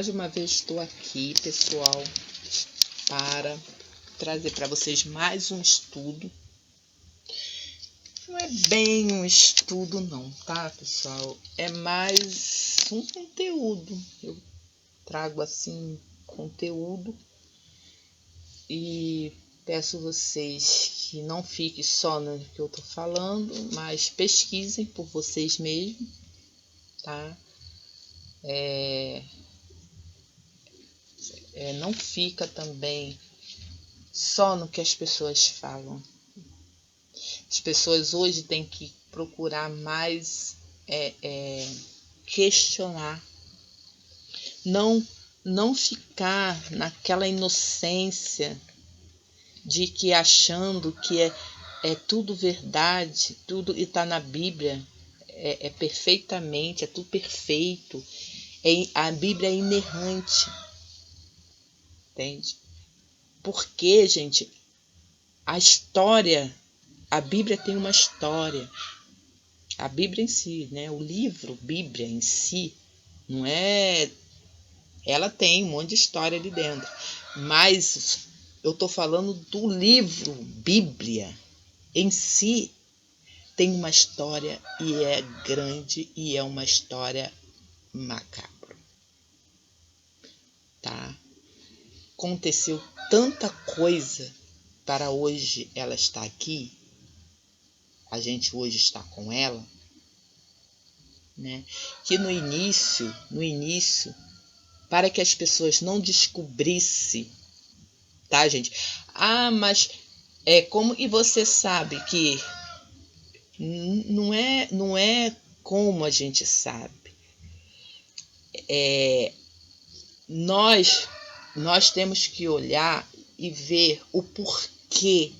uma vez estou aqui, pessoal, para trazer para vocês mais um estudo. Não é bem um estudo não, tá, pessoal? É mais um conteúdo. Eu trago assim conteúdo e peço vocês que não fiquem só no que eu tô falando, mas pesquisem por vocês mesmos, tá? Não fica também só no que as pessoas falam. As pessoas hoje têm que procurar mais questionar, não ficar naquela inocência de que achando que é tudo verdade, tudo está na Bíblia, é perfeitamente, é tudo perfeito, a Bíblia é inerrante, entende? Porque, gente, a Bíblia tem uma história. A Bíblia em si, né? O livro Bíblia em si, não é... Ela tem um monte de história ali dentro. Mas eu estou falando do livro Bíblia em si. Tem uma história e é grande e é uma história macabra. Tá? Aconteceu tanta coisa para hoje ela estar aqui. A gente hoje está com ela, né? Que no início, para que as pessoas não descobrissem, tá, gente? Mas como e você sabe que não é como a gente sabe. Nós temos que olhar e ver o porquê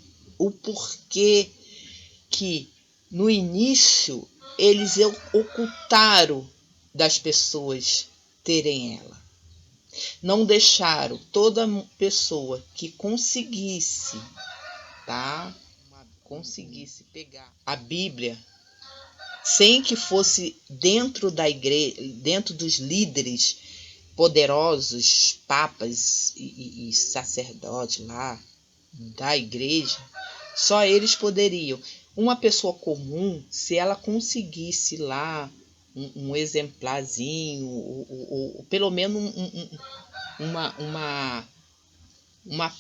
que no início eles ocultaram das pessoas terem ela. Não deixaram toda pessoa que conseguisse, tá? Conseguisse pegar a Bíblia sem que fosse dentro da igreja, dentro dos líderes poderosos, papas e sacerdotes lá da igreja, só eles poderiam. Uma pessoa comum, se ela conseguisse lá um exemplarzinho, ou pelo menos uma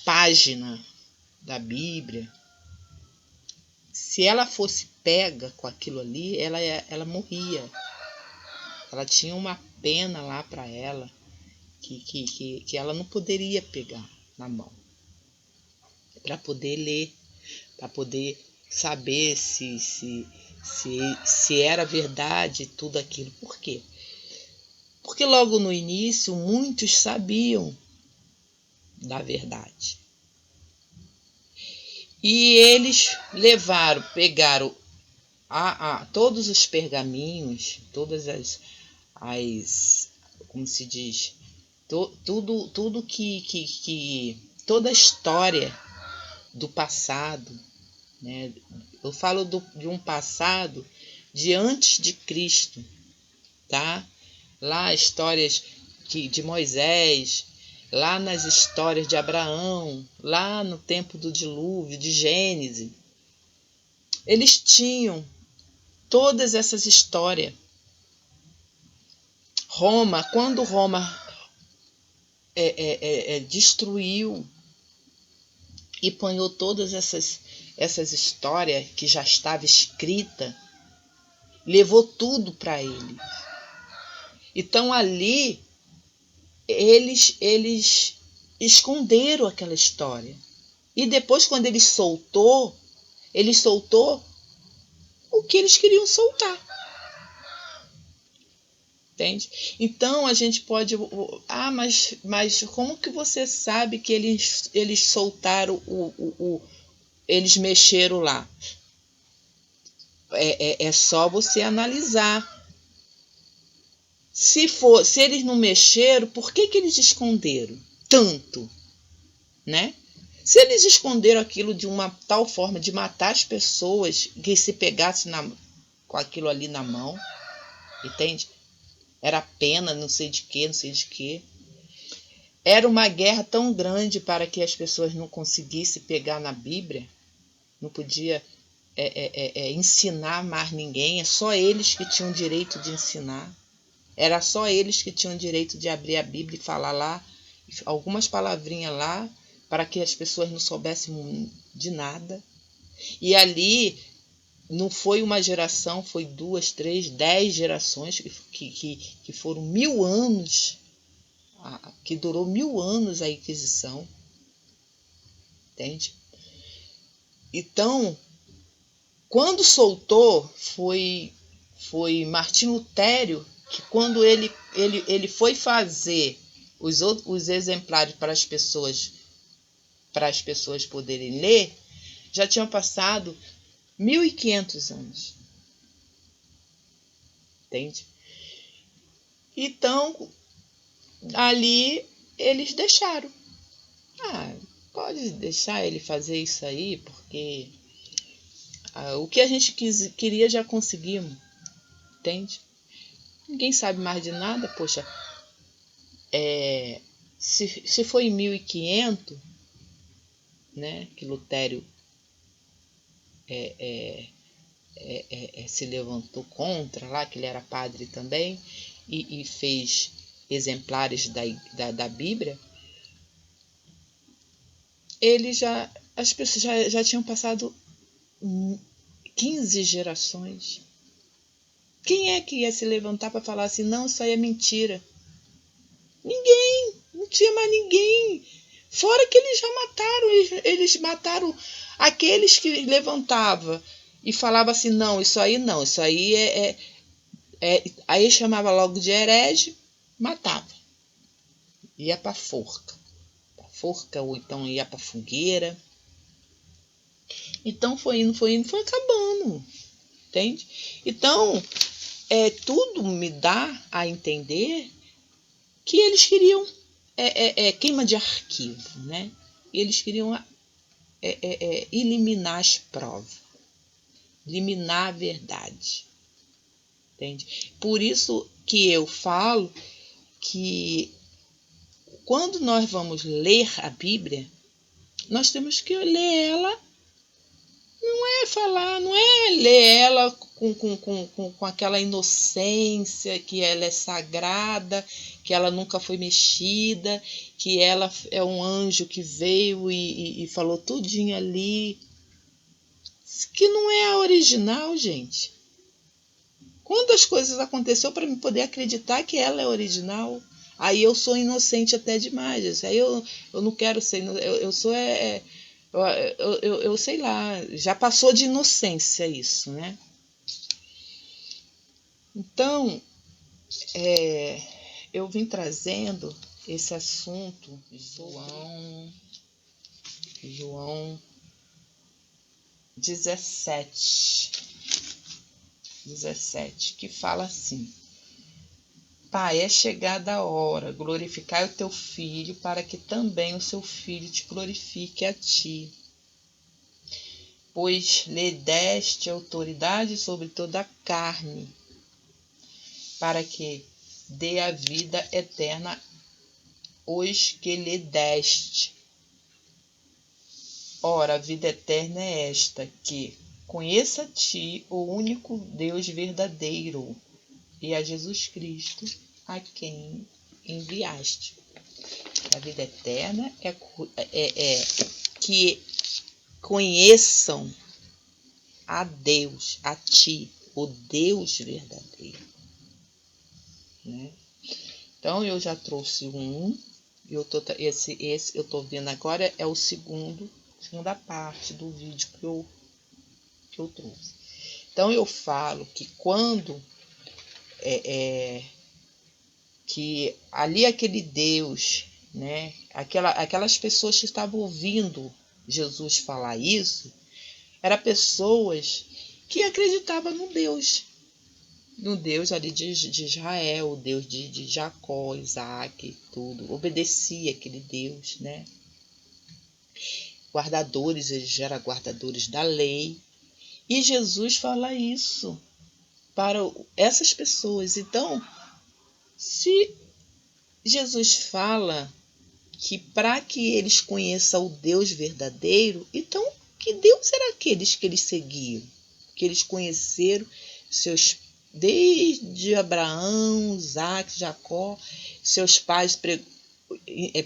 página da Bíblia, se ela fosse pega com aquilo ali, ela morria. Ela tinha uma pena lá para ela que ela não poderia pegar na mão para poder ler, para poder saber se era verdade tudo aquilo. Por quê? Porque logo no início muitos sabiam da verdade. E eles pegaram todos os pergaminhos, todas as como se diz, tudo que toda a história do passado, né? Eu falo de um passado de antes de Cristo, tá? Lá histórias de Moisés, lá nas histórias de Abraão, lá no tempo do dilúvio, de Gênesis. Eles tinham todas essas histórias. Quando Roma destruiu e apanhou todas essas histórias que já estava escrita, levou tudo para eles. Então ali eles esconderam aquela história. E depois, quando ele soltou o que eles queriam soltar. Entende? Então a gente pode... mas como que você sabe que eles soltaram eles mexeram lá? É só você analisar. Se eles não mexeram, por que eles esconderam tanto? Né? Se eles esconderam aquilo de uma tal forma de matar as pessoas que se pegasse com aquilo ali na mão, entende? Era pena, não sei de quê. Era uma guerra tão grande para que as pessoas não conseguissem pegar na Bíblia, não podia ensinar mais ninguém, é só eles que tinham direito de ensinar. Era só eles que tinham direito de abrir a Bíblia e falar lá, algumas palavrinhas lá, para que as pessoas não soubessem de nada. E ali não foi uma geração, foi 2, 3, 10 gerações, que foram 1000 anos, que durou 1000 anos a Inquisição. Entende? Então, quando soltou, foi Martim Lutero, que quando ele foi fazer os exemplares para as pessoas poderem ler, já tinham passado 1500 anos. Entende? Então, ali eles deixaram. Pode deixar ele fazer isso aí, porque o que a gente queria já conseguimos. Entende? Ninguém sabe mais de nada, poxa. Se foi em 1500, né, que Lutero se levantou contra lá, que ele era padre também, e fez exemplares da Bíblia, as pessoas já tinham passado 15 gerações. Quem é que ia se levantar para falar assim, não, isso aí é mentira? Ninguém, não tinha mais ninguém. Fora que eles já mataram, eles mataram aqueles que levantavam e falavam assim, não, isso aí aí chamava logo de herege, matava. Ia para forca, ou então ia para fogueira. Então foi indo, foi acabando, entende? Então, tudo me dá a entender que eles queriam queima de arquivo, né? E eles queriam eliminar as provas, eliminar a verdade, entende? Por isso que eu falo que quando nós vamos ler a Bíblia, nós temos que ler ela, não é ler ela com aquela inocência, que ela é sagrada, que ela nunca foi mexida, que ela é um anjo que veio e falou tudinho ali, que não é a original, gente. Quando as coisas aconteceram para eu poder acreditar que ela é original, aí eu sou inocente até demais. Aí eu não quero ser, eu sou eu sei lá, já passou de inocência isso, né? Então, eu vim trazendo esse assunto, João 17, que fala assim: Pai, é chegada a hora, glorificai o teu Filho, para que também o seu Filho te glorifique a ti. Pois lhe deste autoridade sobre toda a carne, para que dê a vida eterna os que lhe deste. Ora, a vida eterna é esta, que conheça a ti, o único Deus verdadeiro, e a Jesus Cristo, a quem enviaste. A vida eterna é que conheçam a Deus, a ti, o Deus verdadeiro. Né? Então, eu já trouxe esse eu estou vendo agora é o segunda parte do vídeo que eu trouxe. Então, eu falo que quando que ali aquele Deus, né, aquelas pessoas que estavam ouvindo Jesus falar isso, eram pessoas que acreditavam no Deus ali de Israel, o Deus de Jacó, Isaac, tudo. Obedecia aquele Deus, né? Guardadores, eles eram guardadores da lei. E Jesus fala isso para essas pessoas. Então, se Jesus fala que para que eles conheçam o Deus verdadeiro, então que Deus era aqueles que eles seguiam, que eles conheceram seus desde Abraão, Isaac, Jacó, seus pais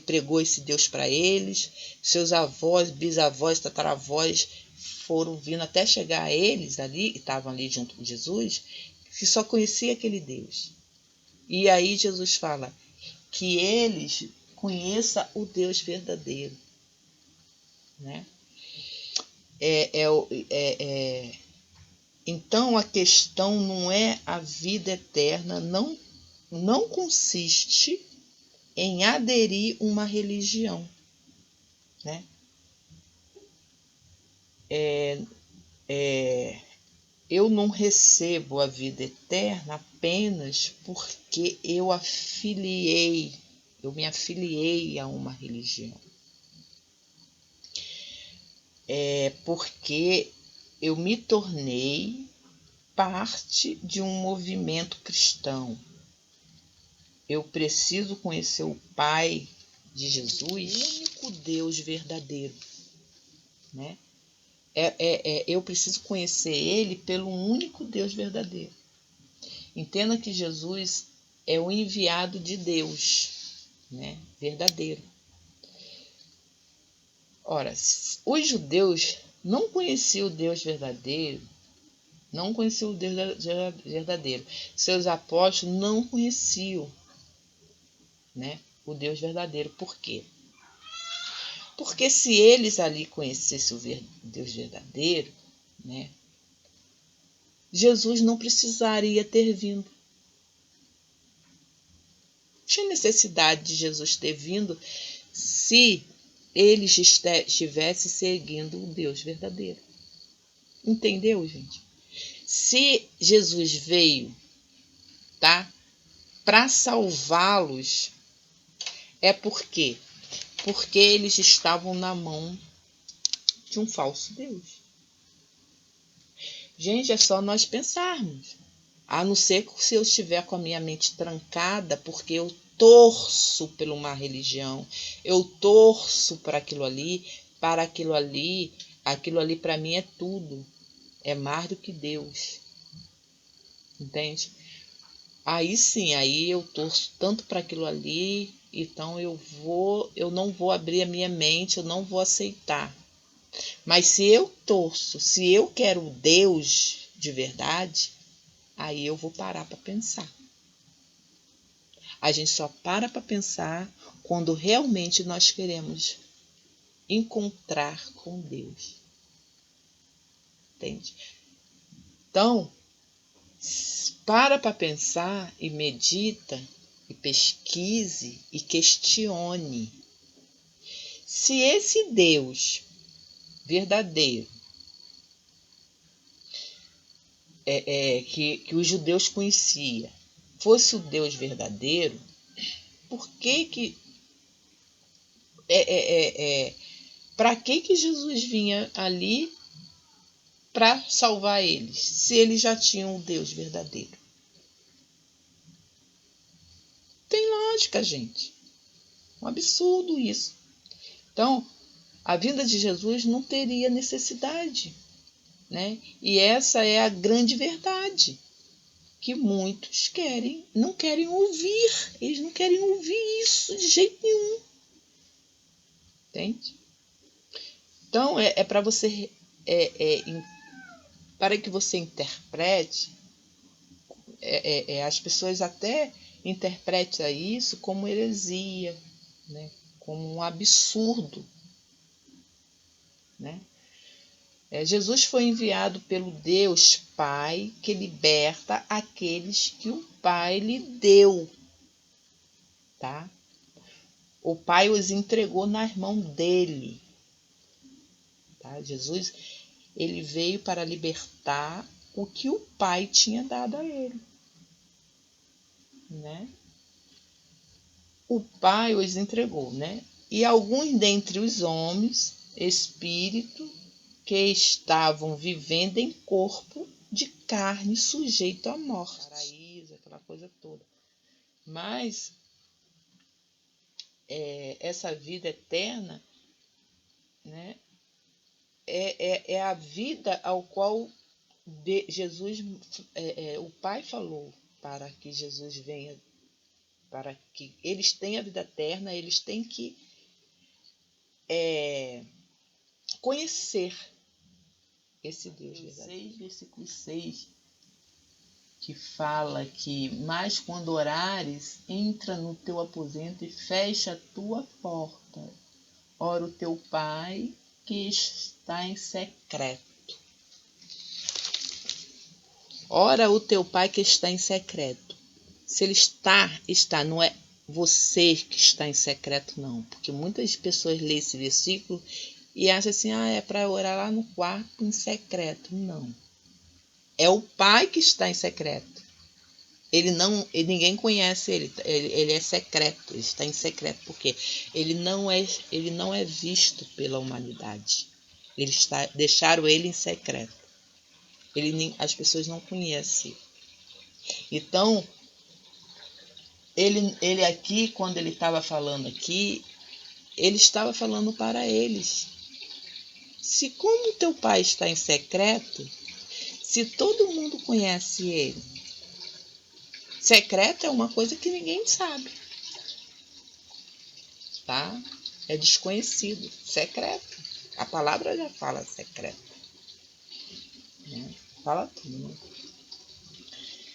pregou esse Deus para eles, seus avós, bisavós, tataravós foram vindo até chegar a eles ali, que estavam ali junto com Jesus, que só conhecia aquele Deus. E aí Jesus fala que eles conheçam o Deus verdadeiro, né? Então a questão não é a vida eterna, não consiste em aderir uma religião, né? Eu não recebo a vida eterna apenas porque eu me afiliei a uma religião. É porque eu me tornei parte de um movimento cristão. Eu preciso conhecer o Pai de Jesus, o único Deus verdadeiro, né? Eu preciso conhecer Ele pelo único Deus verdadeiro. Entenda que Jesus é o enviado de Deus, né? Verdadeiro. Ora, os judeus não conheciam o Deus verdadeiro, não conheciam o Deus verdadeiro. Seus apóstolos não conheciam, né, o Deus verdadeiro. Por quê? Porque se eles ali conhecessem o Deus verdadeiro, né, Jesus não precisaria ter vindo. Não tinha necessidade de Jesus ter vindo se eles estivessem seguindo o Deus verdadeiro. Entendeu, gente? Se Jesus veio, tá, para salvá-los, é porque eles estavam na mão de um falso Deus. Gente, é só nós pensarmos. A não ser que se eu estiver com a minha mente trancada, porque eu torço por uma religião, eu torço para aquilo ali para mim é tudo, é mais do que Deus, entende? Aí sim, aí eu torço tanto para aquilo ali, então eu não vou abrir a minha mente, eu não vou aceitar. Mas se eu torço, se eu quero Deus de verdade, aí eu vou parar para pensar. A gente só para pensar quando realmente nós queremos encontrar com Deus. Entende? Então, para pensar e medita e pesquise e questione. Se esse Deus verdadeiro que os judeus conheciam fosse o Deus verdadeiro, por que para que Jesus vinha ali para salvar eles, se eles já tinham o Deus verdadeiro? Tem lógica, gente. Um absurdo isso. Então, a vinda de Jesus não teria necessidade, né? E essa é a grande verdade que muitos não querem ouvir. Eles não querem ouvir isso de jeito nenhum. Entende? Então, para você, para que você interprete, as pessoas até interpretam isso como heresia, né? Como um absurdo, né? Jesus foi enviado pelo Deus Pai que liberta aqueles que o Pai lhe deu, tá? O Pai os entregou nas mãos dele, tá? Jesus, ele veio para libertar o que o Pai tinha dado a ele, né? O Pai os entregou, né? E alguns dentre os homens, espírito, que estavam vivendo em corpo de carne sujeito à morte. Paraíso, aquela coisa toda. Mas essa vida eterna, né, é a vida ao qual Jesus, o Pai falou para que Jesus venha, para que eles tenham a vida eterna, eles têm que conhecer esse Deus verdadeiro. Versículo 6, que fala que, mas quando orares, entra no teu aposento e fecha a tua porta. Ora o teu Pai que está em secreto. Ora o teu Pai que está em secreto. Se ele está, não é você que está em secreto, não. Porque muitas pessoas lêem esse versículo e acham assim, é para orar lá no quarto em secreto. Não. É o Pai que está em secreto. Ninguém conhece ele é secreto, ele está em secreto, porque ele não é visto pela humanidade. Deixaram ele em secreto. As pessoas não conhecem. Então, ele aqui, quando ele estava falando aqui, ele estava falando para eles. Se como o teu Pai está em secreto, se todo mundo conhece ele, secreto é uma coisa que ninguém sabe, tá? É desconhecido, secreto. A palavra já fala secreto, né? Fala tudo, né?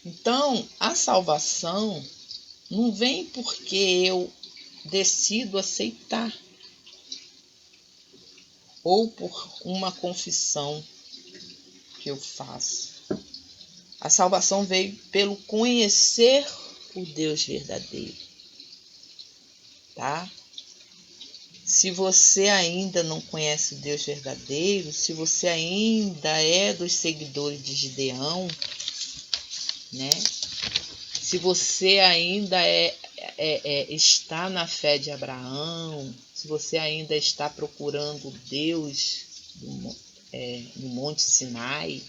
Então, a salvação não vem porque eu decido aceitar ou por uma confissão que eu faço. A salvação veio pelo conhecer o Deus verdadeiro, tá? Se você ainda não conhece o Deus verdadeiro, se você ainda é dos seguidores de Gideão, né? Se você ainda está na fé de Abraão, se você ainda está procurando Deus no Monte Sinai,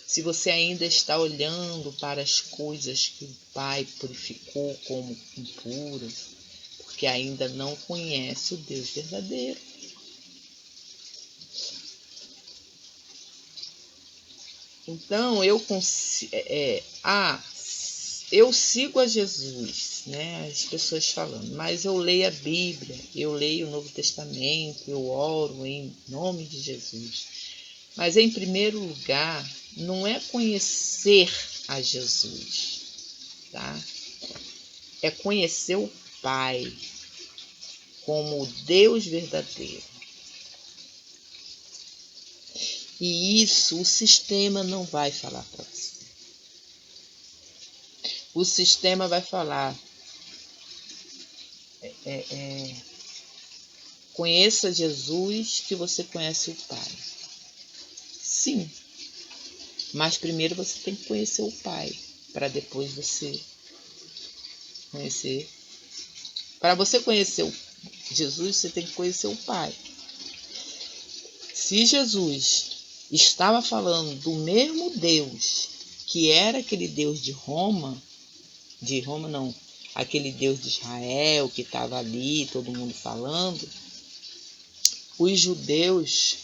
se você ainda está olhando para as coisas que o Pai purificou como impuras, porque ainda não conhece o Deus verdadeiro. Então, eu sigo a Jesus, né? As pessoas falando, mas eu leio a Bíblia, eu leio o Novo Testamento, eu oro em nome de Jesus. Mas, em primeiro lugar, não é conhecer a Jesus, tá? É conhecer o Pai como o Deus verdadeiro. E isso o sistema não vai falar para você. O sistema vai falar, conheça Jesus que você conhece o Pai. Sim, mas primeiro você tem que conhecer o Pai, para depois você conhecer. Para você conhecer Jesus, você tem que conhecer o Pai. Se Jesus estava falando do mesmo Deus, que era aquele Deus de Roma não, aquele Deus de Israel que estava ali, todo mundo falando, os judeus,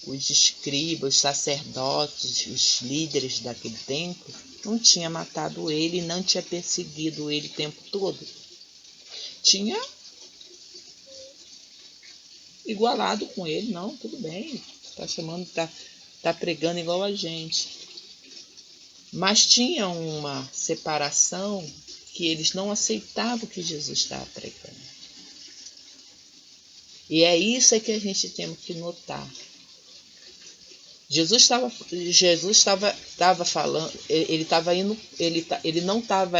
os escribas, os sacerdotes, os líderes daquele tempo, não tinha matado ele, não tinha perseguido ele o tempo todo. Tinha igualado com ele, não, tudo bem, tá pregando igual a gente. Mas tinha uma separação que eles não aceitavam o que Jesus estava pregando. E é isso que a gente tem que notar. Jesus estava falando, ele não estava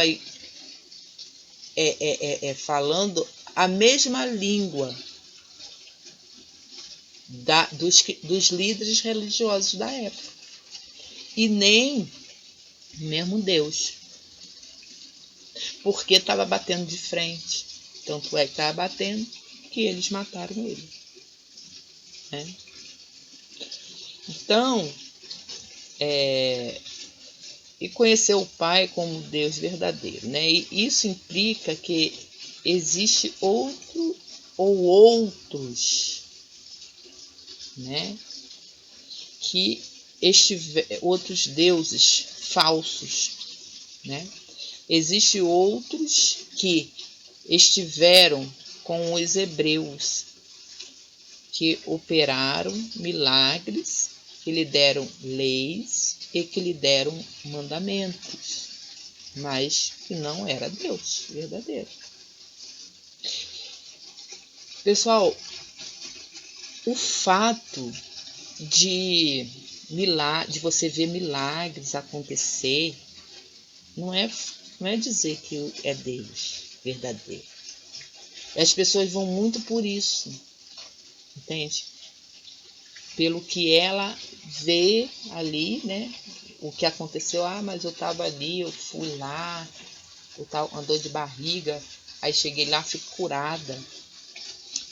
falando a mesma língua dos líderes religiosos da época. E nem o mesmo Deus. Porque estava batendo de frente. Tanto é que estava batendo que eles mataram ele. Né? Então, e conhecer o Pai como Deus verdadeiro. Né? E isso implica que existe outro ou outros, né? Que outros deuses falsos, né? Existem outros que estiveram com os hebreus, que operaram milagres, que lhe deram leis e que lhe deram mandamentos, mas que não era Deus verdadeiro. Pessoal, o fato de você ver milagres acontecer não é dizer que é Deus verdadeiro. As pessoas vão muito por isso, entende? Pelo que ela vê ali, né? O que aconteceu, mas eu estava ali, eu fui lá, eu tava, uma dor de barriga, aí cheguei lá, fui curada.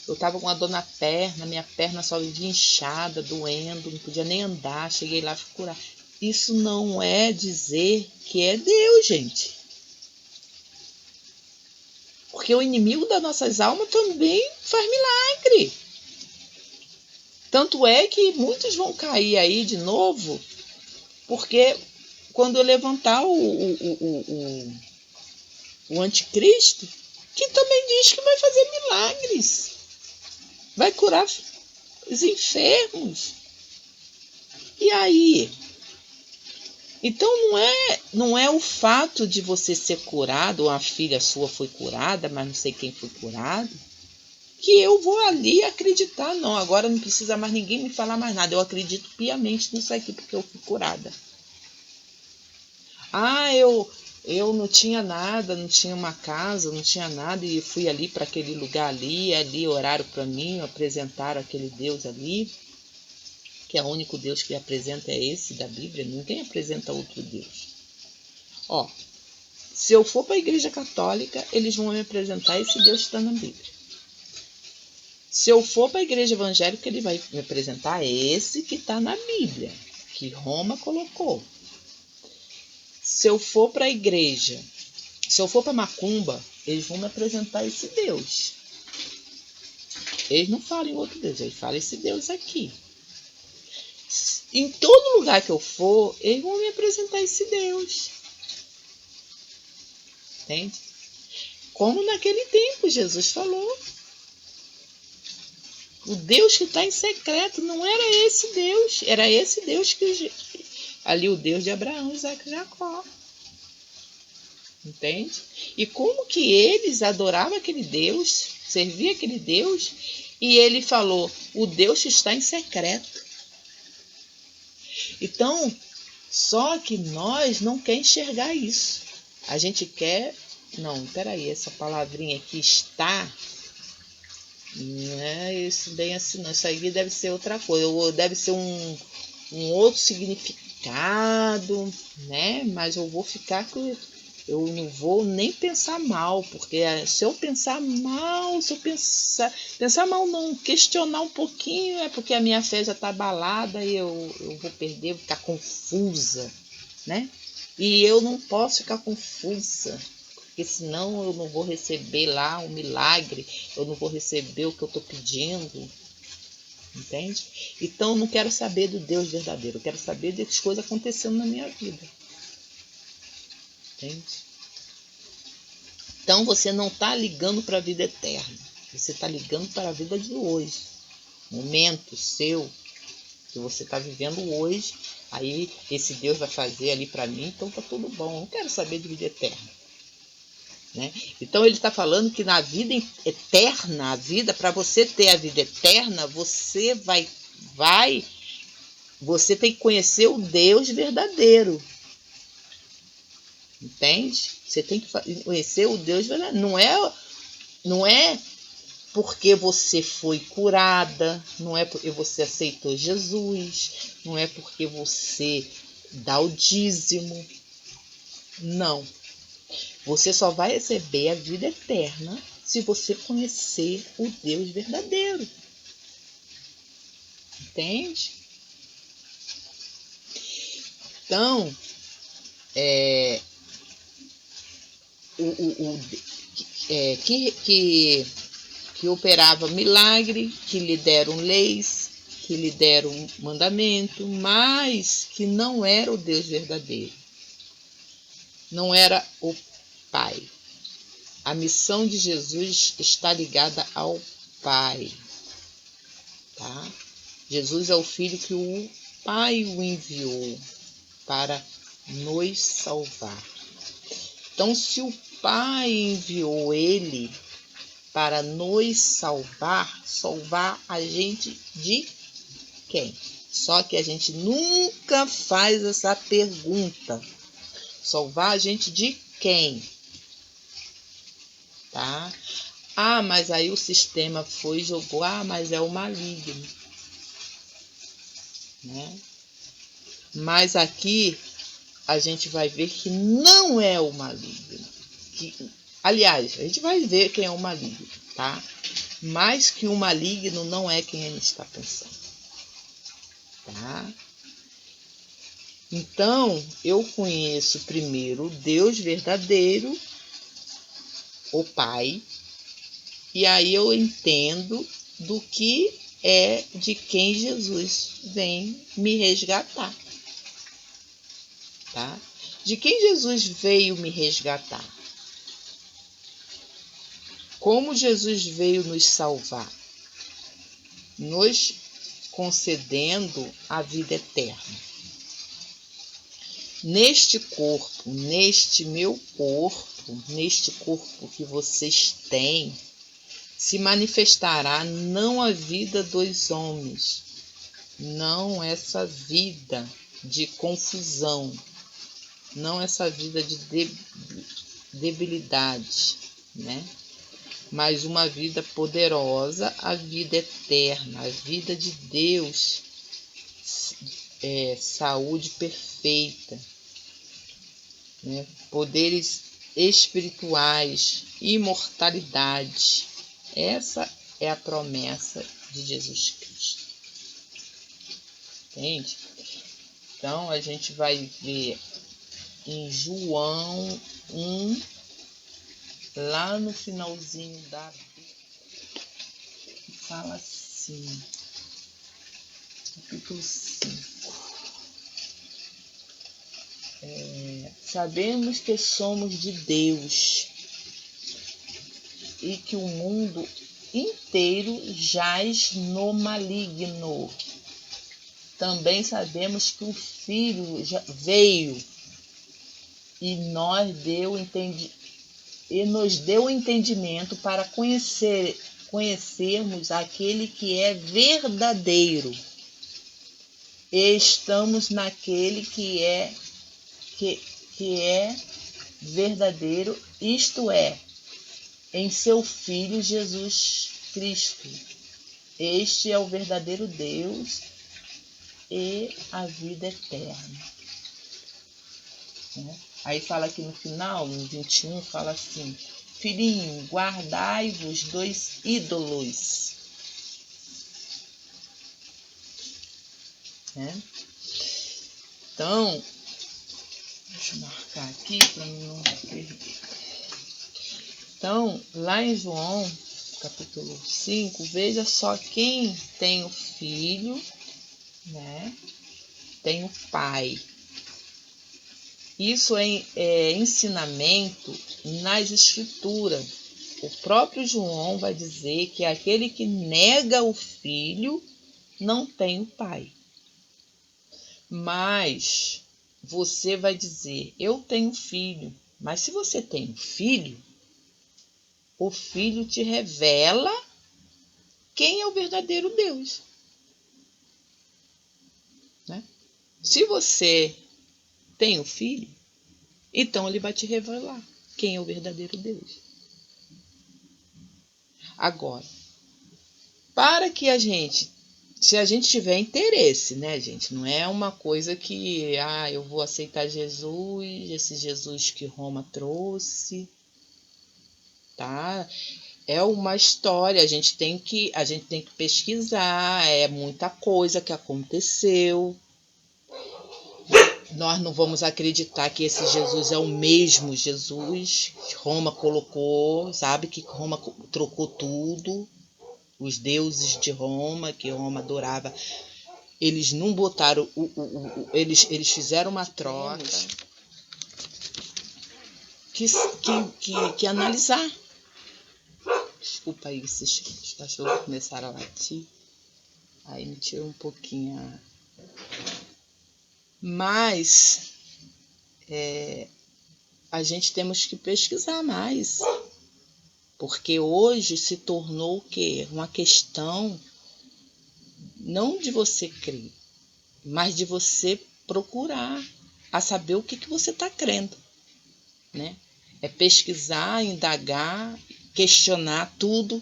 Eu estava com uma dor na perna, minha perna só vivia inchada, doendo, não podia nem andar, cheguei lá, fui curada. Isso não é dizer que é Deus, gente. Porque o inimigo das nossas almas também faz milagre. Tanto é que muitos vão cair aí de novo, porque quando eu levantar o anticristo, que também diz que vai fazer milagres, vai curar os enfermos. E aí? Então não é o fato de você ser curado, ou a filha sua foi curada, mas não sei quem foi curado, que eu vou ali acreditar. Não, agora não precisa mais ninguém me falar mais nada. Eu acredito piamente nisso aqui, porque eu fui curada. Eu não tinha nada, não tinha uma casa, não tinha nada, e fui ali para aquele lugar ali oraram para mim, apresentaram aquele Deus ali, que é o único Deus que apresenta é esse da Bíblia, ninguém apresenta outro Deus. Ó, se eu for para a igreja católica, eles vão me apresentar esse Deus que está na Bíblia. Se eu for para a igreja evangélica, ele vai me apresentar esse que está na Bíblia, que Roma colocou. Se eu for para a igreja, se eu for para Macumba, eles vão me apresentar esse Deus. Eles não falam em outro Deus, eles falam esse Deus aqui. Em todo lugar que eu for, eles vão me apresentar esse Deus. Entende? Como naquele tempo Jesus falou. O Deus que está em secreto não era esse Deus. Era esse Deus que ali o Deus de Abraão, Isaac e Jacó. Entende? E como que eles adoravam aquele Deus, serviam aquele Deus, e ele falou, o Deus que está em secreto. Então, só que nós não quer enxergar isso. A gente quer... Não, peraí, essa palavrinha aqui está... Não é isso bem assim, não. Isso aí deve ser outra coisa. Ou deve ser um outro significado, né? Mas eu vou ficar com... Eu não vou nem pensar mal, porque se eu pensar mal, se eu pensar mal não, questionar um pouquinho, é porque a minha fé já está abalada e eu vou perder, vou ficar confusa, né? E eu não posso ficar confusa, porque senão eu não vou receber lá um milagre, eu não vou receber o que eu estou pedindo, entende? Então eu não quero saber do Deus verdadeiro, eu quero saber das coisas acontecendo na minha vida. Entende? Então você não está ligando para a vida eterna, você está ligando para a vida de hoje, momento seu, que você está vivendo hoje, aí esse Deus vai fazer ali para mim, então tá tudo bom, eu não quero saber de vida eterna. Né? Então ele está falando que na vida eterna, a vida, para você ter a vida eterna, você você tem que conhecer o Deus verdadeiro. Entende? Você tem que conhecer o Deus verdadeiro. Não é porque você foi curada, não é porque você aceitou Jesus, não é porque você dá o dízimo. Não. Você só vai receber a vida eterna se você conhecer o Deus verdadeiro. Entende? Então, que operava milagre, que lhe deram leis, que lhe deram mandamento, mas que não era o Deus verdadeiro. Não era o Pai. A missão de Jesus está ligada ao Pai. Tá? Jesus é o Filho que o Pai o enviou para nos salvar. Então, se o Pai enviou ele para nos salvar a gente de quem? Só que a gente nunca faz essa pergunta. Salvar a gente de quem? Tá? Ah, mas aí o sistema foi e jogou. Ah, mas é o maligno. Né? Mas aqui a gente vai ver que não é o maligno. Aliás, a gente vai ver quem é o maligno, tá? Mas que o maligno não é quem a gente está pensando. Tá? Então, eu conheço primeiro o Deus verdadeiro, o Pai, e aí eu entendo do que é de quem Jesus vem me resgatar. Tá? De quem Jesus veio me resgatar? Como Jesus veio nos salvar? Nos concedendo a vida eterna. Neste corpo, neste meu corpo, neste corpo que vocês têm, se manifestará não a vida dos homens, não essa vida de confusão, não essa vida de debilidade, né? Mas uma vida poderosa, a vida eterna, a vida de Deus, saúde perfeita, né? Poderes espirituais, imortalidade. Essa é a promessa de Jesus Cristo. Entende? Então, a gente vai ver em João 1, lá no finalzinho da Bíblia, que fala assim, capítulo 5. Sabemos que somos de Deus e que o mundo inteiro jaz no maligno. Também sabemos que o Filho já veio e nos deu entendimento para conhecermos aquele que é verdadeiro. E estamos naquele que é verdadeiro, isto é, em seu Filho Jesus Cristo. Este é o verdadeiro Deus e a vida eterna. Aí fala aqui no final, no 21, fala assim: filhinho, guardai-vos dos ídolos. Então, deixa eu marcar aqui para não perder. Então, lá em João, capítulo 5, veja só quem tem o Filho, né? Tem o Pai. Isso é ensinamento nas Escrituras. O próprio João vai dizer que aquele que nega o Filho não tem o Pai. Mas você vai dizer, eu tenho filho. Mas se você tem um filho, o Filho te revela quem é o verdadeiro Deus. Né? Se você tem um filho, então ele vai te revelar quem é o verdadeiro Deus. Agora, para que se a gente tiver interesse, né, gente? Não é uma coisa que, eu vou aceitar Jesus, esse Jesus que Roma trouxe, tá? É uma história, a gente tem que pesquisar, é muita coisa que aconteceu. nós não vamos acreditar que esse Jesus é o mesmo Jesus que Roma colocou, sabe? Que Roma trocou tudo. Os deuses de Roma, que Roma adorava, eles não botaram, eles fizeram uma troca. Que analisar. Desculpa aí, esses cachorros começaram a latir. Aí me tirou um pouquinho. Mas a gente temos que pesquisar mais. Porque hoje se tornou o quê? Uma questão não de você crer, mas de você procurar a saber o que você está crendo, né? É pesquisar, indagar, questionar tudo,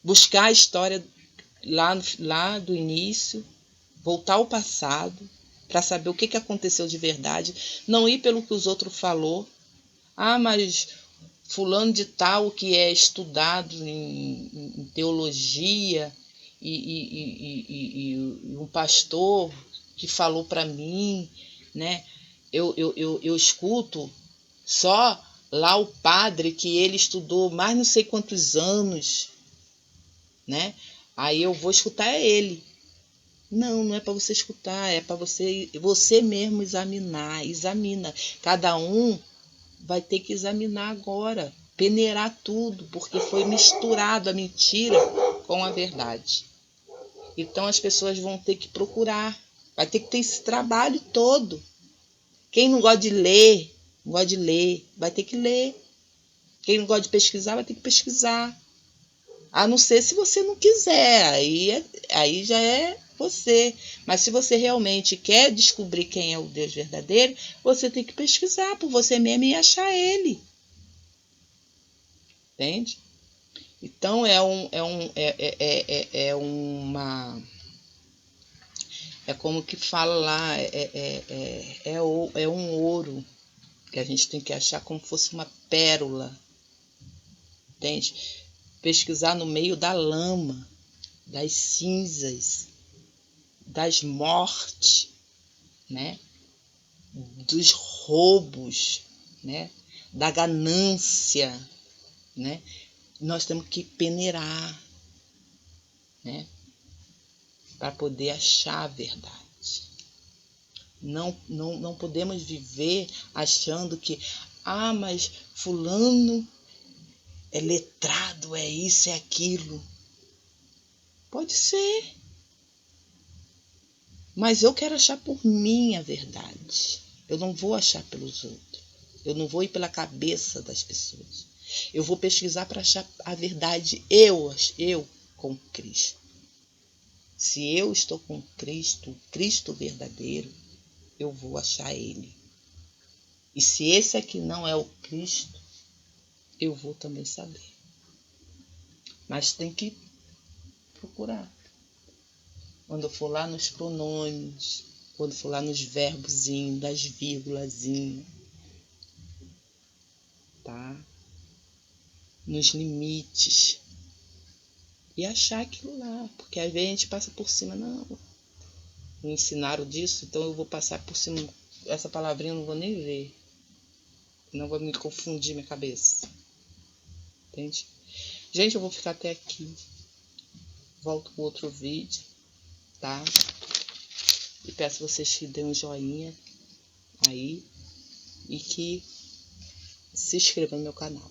buscar a história lá do início, voltar ao passado para saber o que aconteceu de verdade, não ir pelo que os outros falou. Ah, mas fulano de tal que é estudado em teologia e um pastor que falou para mim, né? Eu escuto só lá o padre que ele estudou mais não sei quantos anos, né? Aí eu vou escutar ele. Não é para você escutar, é para você mesmo examina. Cada um vai ter que examinar agora, peneirar tudo, porque foi misturado a mentira com a verdade. Então as pessoas vão ter que procurar, vai ter que ter esse trabalho todo. Quem não gosta de ler, vai ter que ler. Quem não gosta de pesquisar, vai ter que pesquisar. A não ser se você não quiser, aí já é você. Mas se você realmente quer descobrir quem é o Deus verdadeiro, você tem que pesquisar por você mesmo e achar ele. Entende? Então é como que fala lá, é um ouro que a gente tem que achar como se fosse uma pérola, entende? Pesquisar no meio da lama, das cinzas, das mortes, né? Dos roubos, né? Da ganância, né? Nós temos que peneirar, né? Para poder achar a verdade. Não podemos viver achando que, mas fulano é letrado, é isso, é aquilo. Pode ser. Mas eu quero achar por mim a verdade. Eu não vou achar pelos outros. Eu não vou ir pela cabeça das pessoas. Eu vou pesquisar para achar a verdade eu com Cristo. Se eu estou com Cristo, o Cristo verdadeiro, eu vou achar ele. E se esse aqui não é o Cristo, eu vou também saber. Mas tem que procurar. Quando eu for lá nos pronomes, quando for lá nos verbozinhos, das vírgulazinhas, tá? Nos limites. E achar aquilo lá. Porque às vezes a gente passa por cima. Não, me ensinaram disso, então eu vou passar por cima. Essa palavrinha eu não vou nem ver. Não vou me confundir minha cabeça. Entende? Gente, eu vou ficar até aqui. Volto com outro vídeo, tá? E peço vocês que dêem um joinha aí e que se inscrevam no meu canal.